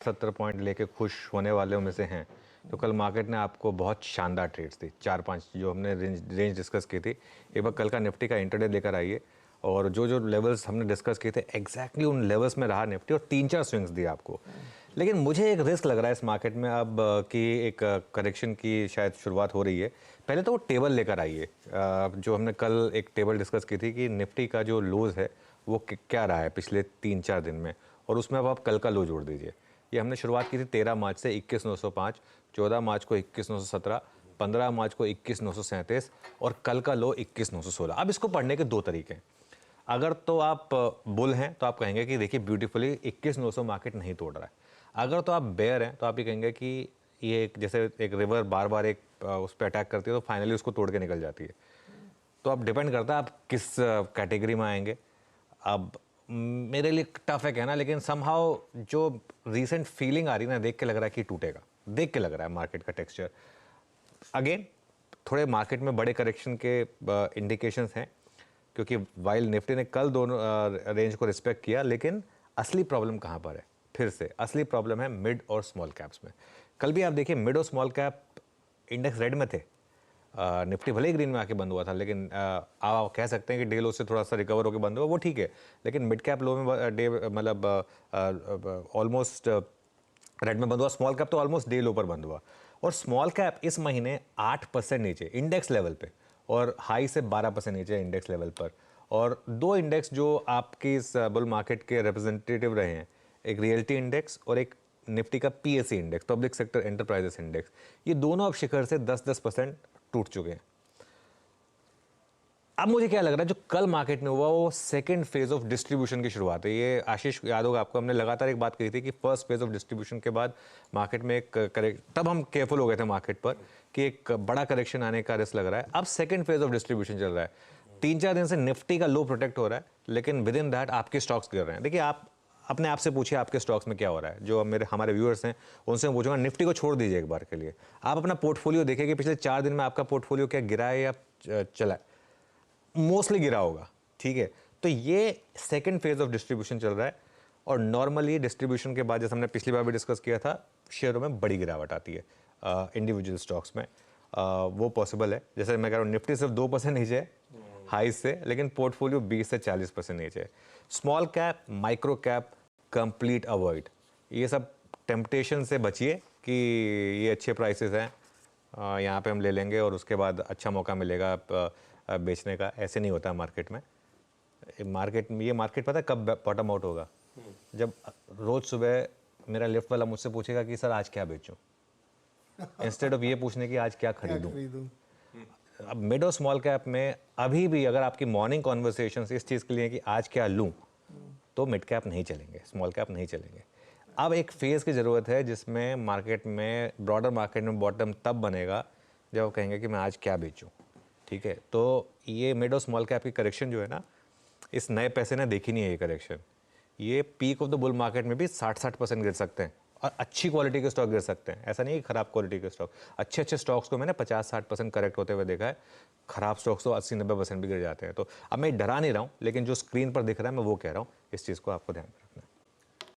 70 point लेके खुश होने वालों में से हैं, तो कल मार्केट ने आपको बहुत शानदार ट्रेड्स दी। 4-5 जो हमने रेंज डिस्कस की थी, एक बार कल का निफ्टी का इंटरडे लेकर आइए और जो जो लेवल्स हमने डिस्कस किए थे एग्जैक्टली उन लेवल्स में रहा निफ्टी और 3-4 स्विंग्स दिए आपको। लेकिन मुझे एक रिस्क लग रहा है इस मार्केट में अब कि एक करेक्शन की शायद शुरुआत हो रही है। पहले तो वो टेबल लेकर आइए, जो हमने कल एक टेबल डिस्कस की थी कि निफ्टी का जो लोज है वो क्या रहा है पिछले 3-4 दिन में, और उसमें अब आप कल का लो जोड़ दीजिए। ये हमने शुरुआत की थी 13 मार्च से 21,905, 14 मार्च को 21,917, 15 मार्च को 21,937 और कल का लो 21,916। अब इसको पढ़ने के दो तरीके हैं। अगर तो आप बुल हैं तो आप कहेंगे कि देखिए ब्यूटीफुली 21,900 मार्केट नहीं तोड़ रहा है। अगर तो आप बेयर हैं तो आप ये कहेंगे कि ये एक जैसे एक रिवर बार बार एक उस पर अटैक करती है तो फाइनली उसको तोड़ के निकल जाती है। तो अब डिपेंड करता है आप किस कैटेगरी में आएंगे। अब मेरे लिए टफ है कहना, लेकिन समहाउ जो रीसेंट फीलिंग आ रही है ना, देख के लग रहा है कि टूटेगा, देख के लग रहा है मार्केट का टेक्सचर। अगेन थोड़े मार्केट में बड़े करेक्शन के इंडिकेशंस हैं, क्योंकि वाइल निफ्टी ने कल दोनों रेंज को रिस्पेक्ट किया, लेकिन असली प्रॉब्लम कहाँ पर है? फिर से असली प्रॉब्लम है मिड और स्मॉल कैप्स में। कल भी आप देखिए मिड और स्मॉल कैप इंडेक्स रेड में थे। निफ्टी भले ही ग्रीन में आके बंद हुआ था, लेकिन आप कह सकते हैं कि डे लो से थोड़ा सा रिकवर होकर बंद हुआ, वो ठीक है। लेकिन मिड कैप लो में डे मतलब ऑलमोस्ट रेड में बंद हुआ, स्मॉल कैप तो ऑलमोस्ट डे लो पर बंद हुआ। और स्मॉल कैप इस महीने 8% नीचे इंडेक्स लेवल पे, और हाई से 12% नीचे इंडेक्स लेवल पर। और दो इंडेक्स जो आपके इस बुल मार्केट के रिप्रेजेंटेटिव रहे हैं, एक रियल्टी इंडेक्स और एक निफ्टी का PSE index, public sector enterprises index, ये दोनों अब शिखर से 10-10% टूट चुके हैं। अब मुझे क्या लग रहा है, जो कल मार्केट में हुआ वो सेकंड फेज ऑफ डिस्ट्रीब्यूशन की शुरुआत है। ये आशीष याद होगा आपको, हमने लगातार एक बात कही थी कि फर्स्ट फेज ऑफ डिस्ट्रीब्यूशन के बाद मार्केट में एक करेक्ट, तब हम केयरफुल हो गए थे मार्केट पर कि एक बड़ा करेक्शन आने का रिस्क लग रहा है। अब सेकंड फेज ऑफ डिस्ट्रीब्यूशन चल रहा है। 3-4 दिन से निफ्टी का लो प्रोटेक्ट हो रहा है, लेकिन विद इन दैट आपके स्टॉक्स गिर रहे हैं। देखिए, आप अपने आप से पूछिए आपके स्टॉक्स में क्या हो रहा है। जो हमारे व्यूअर्स हैं उनसे मैं पूछूंगा, निफ्टी को छोड़ दीजिए एक बार के लिए, आप अपना पोर्टफोलियो देखिए कि पिछले 4 दिन में आपका पोर्टफोलियो क्या गिरा है या चला है। मोस्टली गिरा होगा, ठीक है। तो ये सेकंड फेज ऑफ डिस्ट्रीब्यूशन चल रहा है, और नॉर्मली डिस्ट्रीब्यूशन के बाद, जैसे हमने पिछली बार भी डिस्कस किया था, शेयरों में बड़ी गिरावट आती है इंडिविजुअल स्टॉक्स में। वो पॉसिबल है। जैसे मैं कह रहा हूँ निफ्टी सिर्फ 2% नीचे है हाई से, लेकिन पोर्टफोलियो 20 से 40% नीचे है। Small cap, micro cap complete avoid. ये सब टेम्पटेशन से बचिए कि ये अच्छे प्राइसेस हैं, यहाँ पे हम ले लेंगे और उसके बाद अच्छा मौका मिलेगा बेचने का। ऐसे नहीं होता मार्केट में। ये मार्केट पता है कब बॉटम आउट होगा? जब रोज सुबह मेरा लिफ्ट वाला मुझसे पूछेगा कि सर आज क्या बेचूं, इंस्टेड ऑफ ये पूछने की आज क्या खरीदूं। अब मिड और स्मॉल कैप में अभी भी अगर आपकी मॉर्निंग कॉन्वर्सेशंस इस चीज़ के लिए कि आज क्या लूं, तो मिड कैप नहीं चलेंगे, स्मॉल कैप नहीं चलेंगे। अब एक फेज़ की ज़रूरत है जिसमें मार्केट में, ब्रॉडर मार्केट में बॉटम तब बनेगा जब वो कहेंगे कि मैं आज क्या बेचूं, ठीक है। तो ये मिड और स्मॉल कैप की करेक्शन जो है ना, इस नए पैसे ने देखी नहीं है ये करेक्शन। ये peak of the bull market में भी 60-60% गिर सकते हैं, और अच्छी क्वालिटी के स्टॉक गिर सकते हैं। ऐसा नहीं है खराब क्वालिटी के स्टॉक, अच्छे अच्छे स्टॉक्स को मैंने 50-60% करेक्ट होते हुए देखा है। खराब स्टॉक्स तो 80-90% भी गिर जाते हैं। तो अब मैं डरा नहीं रहा हूँ, लेकिन जो स्क्रीन पर दिख रहा है मैं वो कह रहा हूँ, इस चीज़ को आपको ध्यान में रखना है।